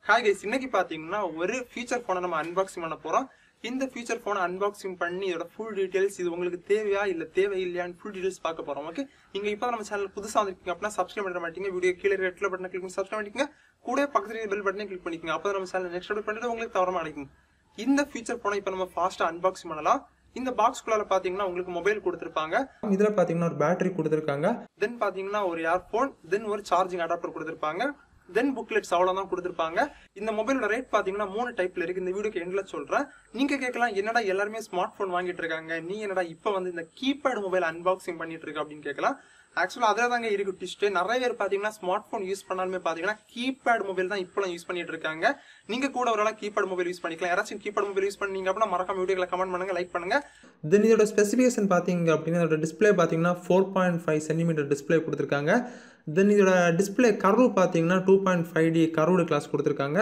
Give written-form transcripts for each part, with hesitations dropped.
Hi guys, இன்னைக்கு பாத்தீங்கன்னா ஒரு ஃபீச்சர் ஃபோனை நம்ம அன்பாக்சிங் பண்ண போறோம். இந்த ஃபீச்சர் ஃபோனை அன்பாக்சிங் பண்ணி இதோட ஃபுல் டீடைல்ஸ், இது உங்களுக்கு தேவையா இல்ல தேவையில்லையான்னு ஃபுல் டீடைல்ஸ் பார்க்க போறோம். ஓகே, நீங்க இப்போ நம்ம சேனல் புதுசா வந்திருக்கீங்க அப்படின்னா சப்ஸ்கிரைப் பண்ண மாட்டீங்க. வீடியோ கீழே ரெட் கலர் பட்டனை கிளிக் பண்ணி சப்ஸ்கிரைப் பண்ணிக்கங்க. கூட பக்கத்துல பெல் பட்டனை கிளிக் பண்ணிக்கங்க. அப்பதான் நம்ம சேனல் நெக்ஸ்ட் அப்டேட் பண்ணிட்டு உங்களுக்கு தவறாம கிடைக்கும். இந்த ஃபீச்சர் ஃபோனை இப்போ நம்ம ஃபாஸ்டா அன்பாக்சிங் பண்ணலாம். இந்த பாக்ஸ்குள்ள பாத்தீங்கன்னா உங்களுக்கு மொபைல் கொடுத்திருப்பாங்க. இதுல பாத்தீங்கன்னா ஒரு பேட்டரி கொடுத்திருக்காங்க. தென் பாத்தீங்கன்னா ஒரு இயர்போன், தென் ஒரு சார்ஜிங் அடாப்டர் கொடுத்திருப்பாங்க. தென் புக்லெட்ஸ் அவ்வளவுதான் கொடுத்திருப்பாங்க. இந்த மொபைலோட ரேட் பாத்தீங்கன்னா 3 டைப்ல இருக்கு. இந்த வீடியோக்கு எண்ட்ல சொல்றேன். நீங்க கேட்கலாம், என்னடா எல்லாருமே ஸ்மார்ட் போன் வாங்கிட்டு இருக்காங்க, நீ என்னடா இப்ப வந்து இந்த கீபேட் மொபைல் அன்பாக்சிங் பண்ணிட்டு இருக்க அப்படின்னு கேட்கலாம். ஆக்சுவலா அதுல தாங்க இருக்கு ட்விஸ்ட். நிறைய பேர் பாத்தீங்கன்னா ஸ்மார்ட் போன் யூஸ் பண்ணாலுமே பாத்தீங்கன்னா கீபேட் மொபைல் தான் இப்பெல்லாம் யூஸ் பண்ணிட்டு இருக்காங்க. நீங்க கூட ஒரு கீபேட் மொபைல் யூஸ் பண்ணிக்கலாம். யாராச்சும் கீபேட் மொபைல் யூஸ் பண்ணீங்க அப்படின்னா மறக்காம வீடியோல கமெண்ட் பண்ணுங்க, லைக் பண்ணுங்க. தென் இதோட ஸ்பெசிஃபிகேஷன் பாத்தீங்க அப்படின்னா இதோட டிஸ்பிளே பாத்தீங்கன்னா 4.5 சென்டிமீட்டர் டிஸ்பிளே கொடுத்திருக்காங்க. தென் இதோட டிஸ்பிளே கர்வ் பாத்தீங்கன்னா 2.5D கர்வ்டு கிளாஸ் கொடுத்திருக்காங்க.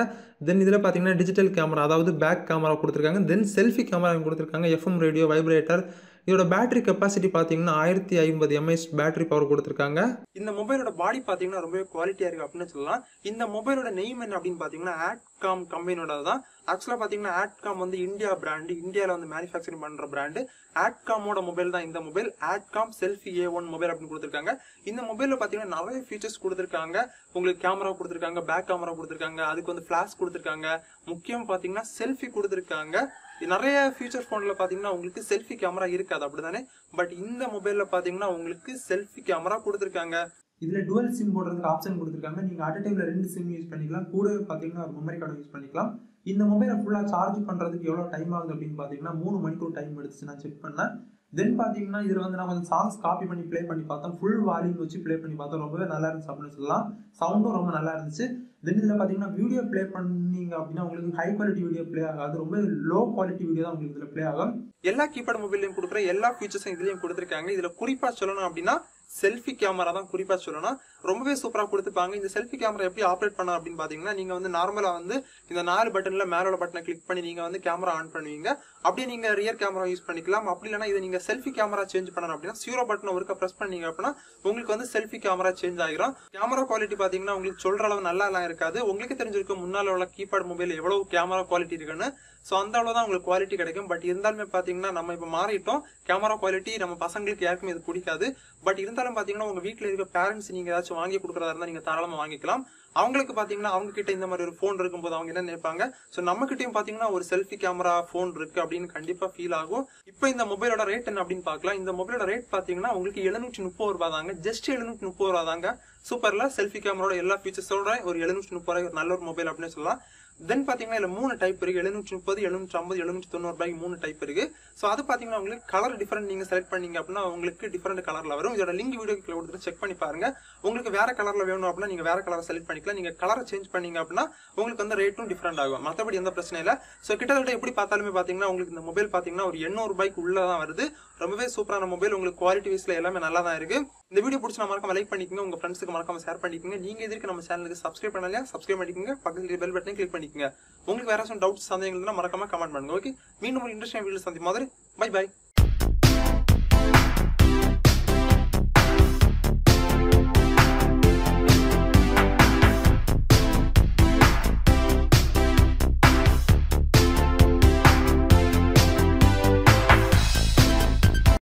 தென் இதுல பாத்தீங்கன்னா டிஜிட்டல் கேமரா, அதாவது பேக் கேமரா கொடுத்திருக்காங்க. தென் செல்ஃபி கேமரா கொடுத்திருக்காங்க. FM radio, vibrator. இதோட பேட்டரி கெப்பாசிட்டி பாத்தீங்கன்னா 1050 mAh பேட்டரி பவர் கொடுத்திருக்காங்க. இந்த மொபைலோட பாடி பாத்தீங்கன்னா ரொம்பவே குவாலிட்டியா இருக்கு அப்படின்னு சொல்லலாம். இந்த மொபைலோட நேம் என்ன அப்படின்னு பாத்தீங்கன்னா Adcom கம்பெனியோட தான். ஆக்சுவலா பாத்தீங்கன்னா Adcom வந்து இந்தியா பிராண்ட், இந்தியால வந்து மேனுஃபேக்சரிங் பண்ற பிராண்ட். Adcomோட மொபைல் தான் இந்த mobile. Adcom Selfie A1 mobile அப்படின்னு கொடுத்திருக்காங்க. இந்த மொபைல்ல பாத்தீங்கன்னா நிறைய ஃபீச்சர்ஸ் கொடுத்திருக்காங்க. உங்களுக்கு கேமரா கொடுத்திருக்காங்க, பேக் கேமரா கொடுத்திருக்காங்க, அதுக்கு வந்து ஃபிளாஷ் கொடுத்திருக்காங்க. முக்கியம் பாத்தீங்கன்னா செல்ஃபி கொடுத்திருக்காங்க. நிறைய ஃபியூச்சர் போன்ல பாத்தீங்கன்னா உங்களுக்கு செல்ஃபி கேமரா இருக்காது, அப்படிதானே? பட் இந்த மொபைல்ல பாத்தீங்கன்னா உங்களுக்கு செல்ஃபி கேமரா கொடுத்திருக்காங்க. இதுல டுவல் சிம் போடுறதுக்கு ஆப்ஷன் கொடுத்திருக்காங்க. நீங்க அட் அ டைம்ல 2 சிம் யூஸ் பண்ணிக்கலாம். கூடவே பாத்தீங்கன்னா ஒரு மெமரி கார்டு யூஸ் பண்ணிக்கலாம். இந்த மொபைலை ஃபுல்லா சார்ஜ் பண்றதுக்கு எவ்வளவு டைம் ஆகுது அப்படின்னு பாத்தீங்கன்னா 3 மணிக்கூர் டைம் எடுத்துச்சு, நான் செக் பண்ணேன். தென் பாத்தீங்கன்னா இதுல வந்து நான் கொஞ்சம் சாங்ஸ் காப்பி பண்ணி பிளே பண்ணி பார்த்தோம். ஃபுல் வால்யூம் வச்சு பிளே பண்ணி பார்த்தோம். ரொம்பவே நல்லா இருந்துச்சு அப்படின்னு சொல்லலாம். சவுண்டும் ரொம்ப நல்லா இருந்துச்சு. தென் இதுல பாத்தீங்கன்னா வீடியோ பிளே பண்ணீங்க அப்படின்னா உங்களுக்கு ஹை குவாலிட்டி வீடியோ பிளே ஆகாது, ரொம்ப லோ குவாலிட்டி வீடியோ தான் உங்களுக்கு இதுல பிளே ஆகும். எல்லா கீபேட் மொபைலையும் கொடுக்குற எல்லா ஃபீச்சர்ஸும் இதுலயும் கொடுத்திருக்காங்க. இதுல குறிப்பா சொல்லணும் அப்படின்னா செல்ஃபி கேமரா தான் குறிப்பா சொல்லணும். ரொம்பவே சூப்பரா கொடுத்துப்பாங்க. இந்த செல்ஃபி கேமரா எப்படி ஆப்ரேட் பண்ண அப்படின்னு பாத்தீங்கன்னா நீங்க வந்து நார்மலா வந்து இந்த 4 பட்டன்ல மேலோட பட்டனை கிளிக் பண்ணி நீங்க வந்து கேமரா ஆன் பண்ணுவீங்க. அப்படியே நீங்க ரியர் கேமரா யூஸ் பண்ணிக்கலாம். அப்படி இல்லைன்னா இதை நீங்க செல்ஃபி கேமரா சேஞ்ச் பண்ணணும் அப்படின்னா 0 பட்டனை ஒருக்கா பிரஸ் பண்ணீங்க அப்படின்னா உங்களுக்கு வந்து செல்ஃபி கேமரா சேஞ்ச் ஆகிரும். கேமரா குவாலிட்டி பாத்தீங்கன்னா உங்களுக்கு சொல்ற அளவு நல்லா எல்லாம் இருக்காது. உங்களுக்கு தெரிஞ்சிருக்கும் முன்னால உள்ள கீபேட் மொபைல் எவ்வளவு கேமரா குவாலிட்டி இருக்குன்னு. சோ அந்த அளவுதான் உங்களுக்கு குவாலிட்டி கிடைக்கும். பட் இருந்தாலுமே பாத்தீங்கன்னா நம்ம இப்ப மாறிட்டோம். கேமரா குவாலிட்டி நம்ம பசங்களுக்கு யாருக்குமே இது பிடிக்காது. பட் இருந்தாலும் பாத்தீங்கன்னா உங்க வீட்டுல இருக்க பேரண்ட்ஸ் நீங்க ஏதாச்சும் வாங்கி கொடுக்கறதா இருந்தா நீங்க தாராளமா வாங்கிக்கலாம். அவங்களுக்கு பாத்தீங்கன்னா அவங்க கிட்ட இந்த மாதிரி ஒரு போன் இருக்கும்போது அவங்க என்ன நினைப்பாங்க, சோ நம்ம கிட்டயும் பாத்தீங்கன்னா ஒரு செல்ஃபி கேமரா போன் இருக்கு அப்படின்னு கண்டிப்பா ஃபீல் ஆகும். இப்போ இந்த மொபைலோட ரேட் என்ன அப்படின்னு பாக்கலாம். இந்த மொபைலோட ரேட் பாத்தீங்கன்னா உங்களுக்கு 730 ரூபாய் தாங்க. ஜஸ்ட் 730 ரூபாய் தாங்க. சூப்பர்ல செல்ஃபி கேமராவோட எல்லா ஃபீச்சர்ஸோட ஒரு 730 ரூபாய் ஒரு நல்ல ஒரு மொபைல் அப்படின்னு சொல்லலாம். தென் பாத்தீங்கன்னா இதுல 3 டைப் இருக்கு. 730, 750, 790 ரூபாய்க்கு 3 டைப் இருக்கு. சோ அது பாத்தீங்கன்னா உங்களுக்கு கலர் டிஃபரெண்ட் நீங்க செலக்ட் பண்ணீங்க அப்படின்னா உங்களுக்கு டிஃபரெண்ட் கலர்ல வரும். இதோட லிங்க் வீடியோக்கு கொடுத்துட்டு செக் பண்ணி பாருங்க. உங்களுக்கு வேற கலர்ல வேணும் அப்படின்னா நீங்க வேற கலரை செலக்ட் பண்ணிக்கலாம். நீங்க கலரை சேஞ்ச் பண்ணீங்க அப்படின்னா உங்களுக்கு வந்து ரேட்டும் டிஃபரெண்ட் ஆகும். மத்தபடி எந்த பிரச்சனை இல்ல. சோ கிட்டத்தட்ட எப்படி பார்த்தாலுமே பாத்தீங்கன்னா உங்களுக்கு இந்த மொபைல் பாத்தீங்கன்னா ஒரு 800 ரூபாய்க்கு உள்ளதான் வருது. ரொம்பவே சூப்பரான மொபைல். உங்களுக்கு குவாலிட்டி வைஸ்ல எல்லாமே நல்லா தான் இருக்கு. இந்த வீடியோ பிடிச்சா மறக்காம லைக் பண்ணிக்கோங்க, உங்க ஃப்ரெண்ட்ஸ்க்கு மறக்காம ஷேர் பண்ணிக்கோங்க. நீங்க இதுக்கு நம்ம சேனலுக்கு சப்ஸ்கிரைப் பண்ணலையா, சப்ஸ்கிரைப் பண்ணிக்கோங்க. பக்கத்துல பெல் பட்டனை கிளிக் பண்ணிக்கோங்க. உங்களுக்கு வேற ஏதாச்சும் டவுட்ஸ் சந்தேகங்கள் இருந்தா மறக்காம கமெண்ட் பண்ணுங்க. ஓகே, மீண்டும் ஒரு இன்ட்ரெஸ்டிங் வீடியோ சந்திக்கும் மாதிரி பை பை.